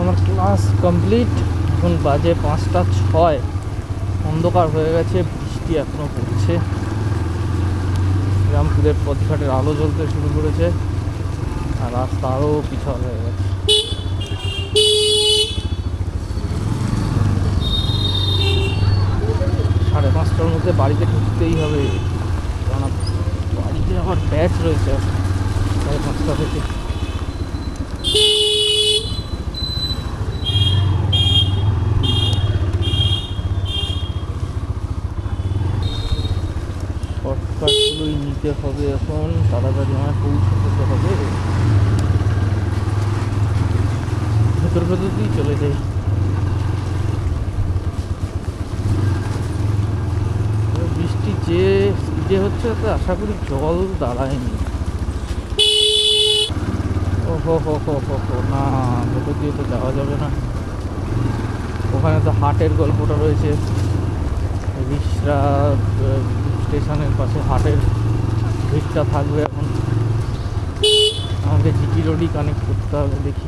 আমার class complete. এখন বাজে 5:06। অন্ধকার হয়ে গেছে, বৃষ্টি এখনও পড়ছে। রামপুরের পথঘাটের আলো জ্বলতে শুরু করেছে আর রাস্তা আরও পিছল হয়ে গেছে। 5:30টার মধ্যে বাড়িতে ঢুকতেই হবে, কারণ বাড়িতে আবার ব্যাচ রয়েছে 5:30 থেকে। শর্টকাটগুলোই নিতে হবে, এখন তাড়াতাড়ি আমায় পৌঁছতে হবে। ভেতর দিয়েই চলে যাই। বৃষ্টি যে স্পিডে হচ্ছে তাতে আশা করি জল দাঁড়ায়নি। ও হো না, ভেতর দিয়ে তো যাওয়া যাবে না। ওখানে তো হাটের গল্পটা রয়েছে। রিসরা স্টেশনের পাশে হাটের ভিড়টা থাকবে। এখন আমাকে জিটি রোডই কানেক্ট করতে হবে। দেখি,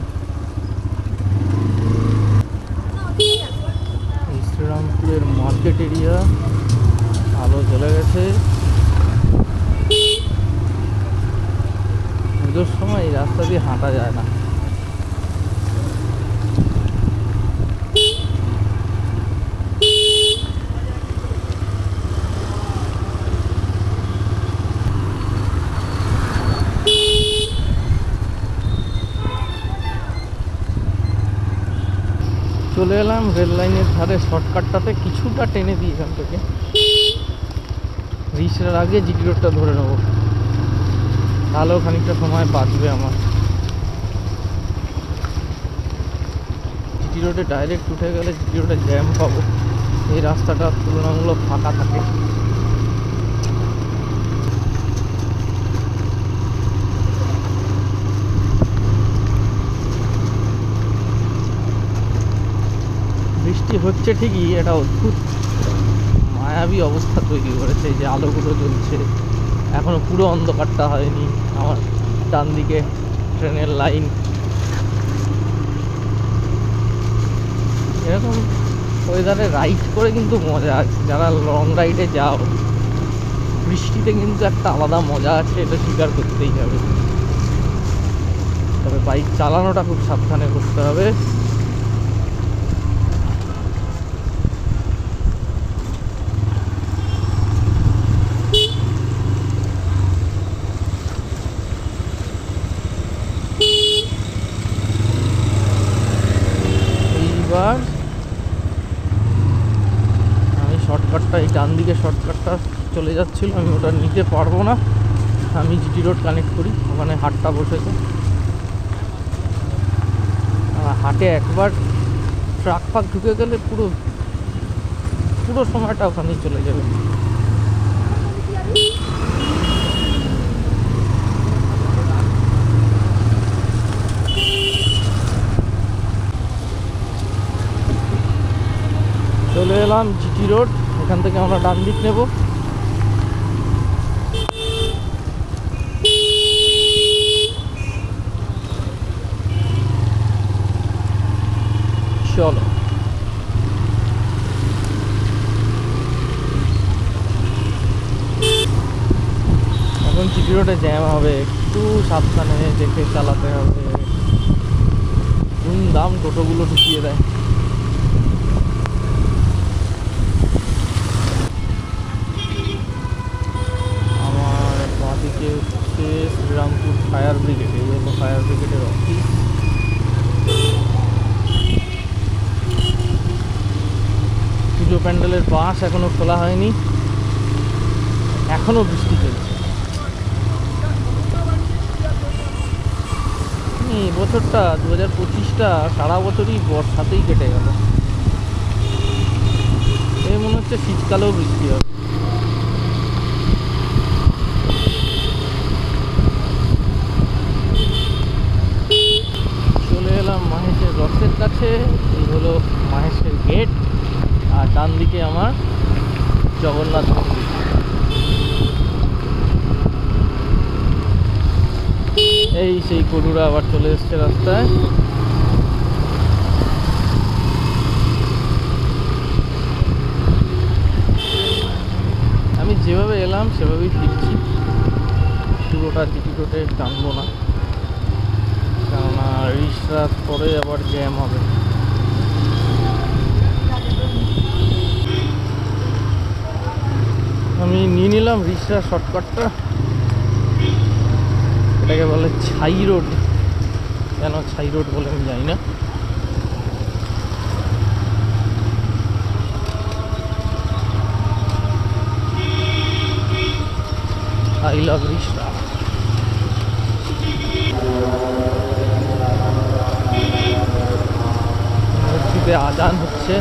শ্রীরামপুরের মার্কেট এরিয়া, আলো জ্বলে গেছে। পুজোর সময় এই রাস্তা দিয়ে হাঁটা যায় না। চলে এলাম রেল লাইনের ধারে শর্টকাটটাতে, কিছুটা টেনে দিই এখান থেকে। রিসরার আগে জিটি রোডটা ধরে নেবো, তাহলেও খানিকটা সময় বাঁচবে আমার। জিটি রোডে ডাইরেক্ট উঠে গেলে জিটি রোডে জ্যাম পাবো। এই রাস্তাটা তুলনামূলক ফাঁকা থাকে। বৃষ্টি হচ্ছে ঠিকই, এটা অদ্ভুত মায়াবী অবস্থা তৈরি করেছে। যে আলোগুলো জ্বলছে, এখনো পুরো অন্ধকারটা হয়নি। আমার ডান দিকে ট্রেনের লাইন। এরকম ওয়েদারে রাইড করে কিন্তু মজা আছে। যারা লং রাইডে যাও, বৃষ্টিতে কিন্তু একটা আলাদা মজা আছে, এটা স্বীকার করতেই হবে। তবে বাইক চালানোটা খুব সাবধানে করতে হবে। এইবার আমি শর্টকাটটা, এই ডান দিকে শর্টকাটটা চলে যাচ্ছিল, আমি ওটা নিতে পারবো না। আমি জিটি রোড কানেক্ট করি, ওখানে হাটটা বসেছে। হাটে একবার ট্রাক ফাক ঢুকে গেলে পুরো সময়টা ওখানেই চলে যাবে। চলে এলাম জিটি রোড, এখান থেকে আমরা ডান দিক নেব। চলো, এখন জিটি রোডে জ্যাম হবে, একটু সাবধানে দেখে চালাতে হবে। দাম টোটোগুলো ঢুকিয়ে দেয়। আমার বাঁদিকে হচ্ছে শ্রীরামপুর ফায়ার ব্রিগেড। এই হলো ফায়ার ব্রিগেডের অফিস। পুজো প্যান্ডেলের বাস এখনো খোলা হয়নি, এখনো বৃষ্টি চলছে। এই বছরটা 2025টা সারা বছরই বর্ষাতেই কেটে গেল। এই মনে হচ্ছে শীতকালেও বৃষ্টি হবে। চলে এলাম মাহেশের রথের কাছে। এই হলো মাহেশের গেট, আর ডান দিকে আমার জগন্নাথ মন্দির। এই সেই গরুরা আবার চলে এসছে রাস্তায়। এলাম সেভাবেই ফিরছি, পুরোটা জিটি রোডে টানবো না, কেননা রিসরা পরে আবার জ্যাম হবে। আমি নিয়ে নিলাম রিসরা শর্টকাটটা, এটাকে বলে ছাই রোড। কেন ছাই রোড বলে আমি জানি না। I love Rishra. মসজিদে আজান হচ্ছে।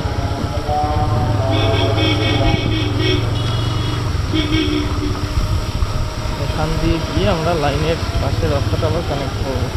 এখান দিয়ে গিয়ে আমরা লাইনের পাশে রাস্তাটা আবার কানেক্ট করবো।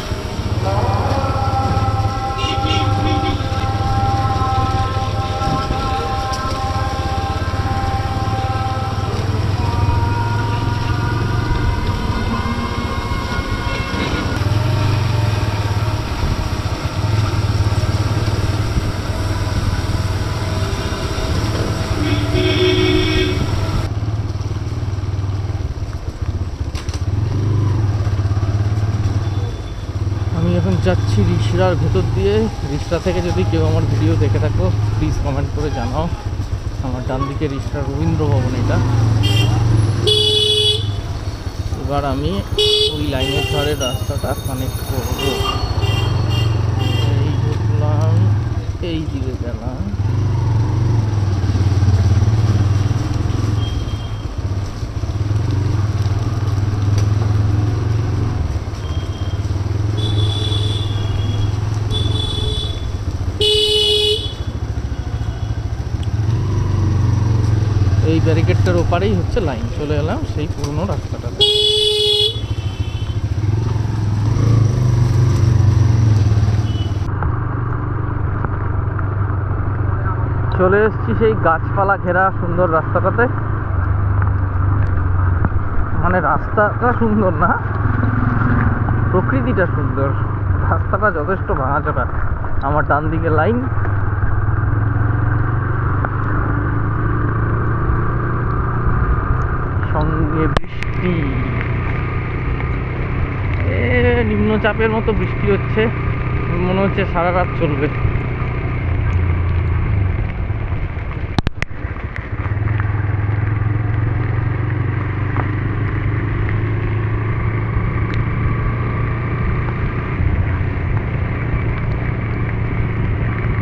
এখন যাচ্ছি রিসরার ভেতর দিয়ে। রিসরা থেকে যদি কেউ আমার ভিডিও দেখে থাকো প্লিজ কমেন্ট করে জানাও। আমার ডান দিকে রিসরা রবীন্দ্র ভবন এটা। এবার আমি ওই লাইনের ধারে রাস্তাটা কানেক্ট করবো। এই ঢুকলাম, এই দিকে গেলাম। এই ব্যারিকেডটার ওপারেই হচ্ছে লাইন, চলে এলাম সেই পুরনো রাস্তাটাতে। চলে এসেছি সেই গাছপালা ঘেরা সুন্দর রাস্তাটাতে। মানে রাস্তাটা সুন্দর না, প্রকৃতিটা সুন্দর, রাস্তাটা যথেষ্ট ভাঙাচোরা। আমার ডান দিকে লাইন, সঙ্গে বৃষ্টি। নিম্নচাপের মতো বৃষ্টি হচ্ছে, মনে হচ্ছে সারা রাত চলবে।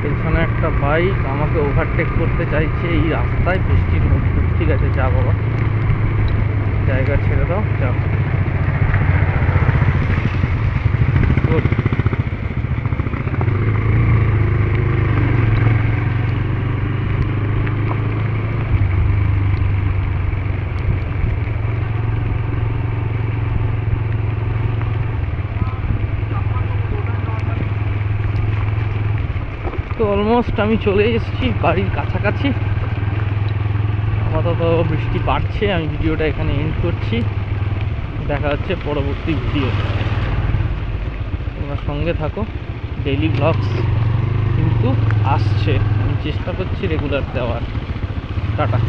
পেছনে একটা বাইক আমাকে ওভারটেক করতে চাইছে এই রাস্তায় বৃষ্টির মধ্যে। ঠিক আছে যা বাবা, জায়গা ছেড়ে দাও, যাও। গুড। তো অলমোস্ট আমি চলে এসেছি বাড়ির কাছাকাছি। আপাতত বৃষ্টি বাড়ছে, আমি ভিডিওটা এখানে এন্ড করছি। দেখা হচ্ছে পরবর্তী ভিডিও, তোমরা সঙ্গে থাকো। ডেইলি ব্লগস কিন্তু আসছে, আমি চেষ্টা করছি রেগুলার দেওয়ার। টাটা।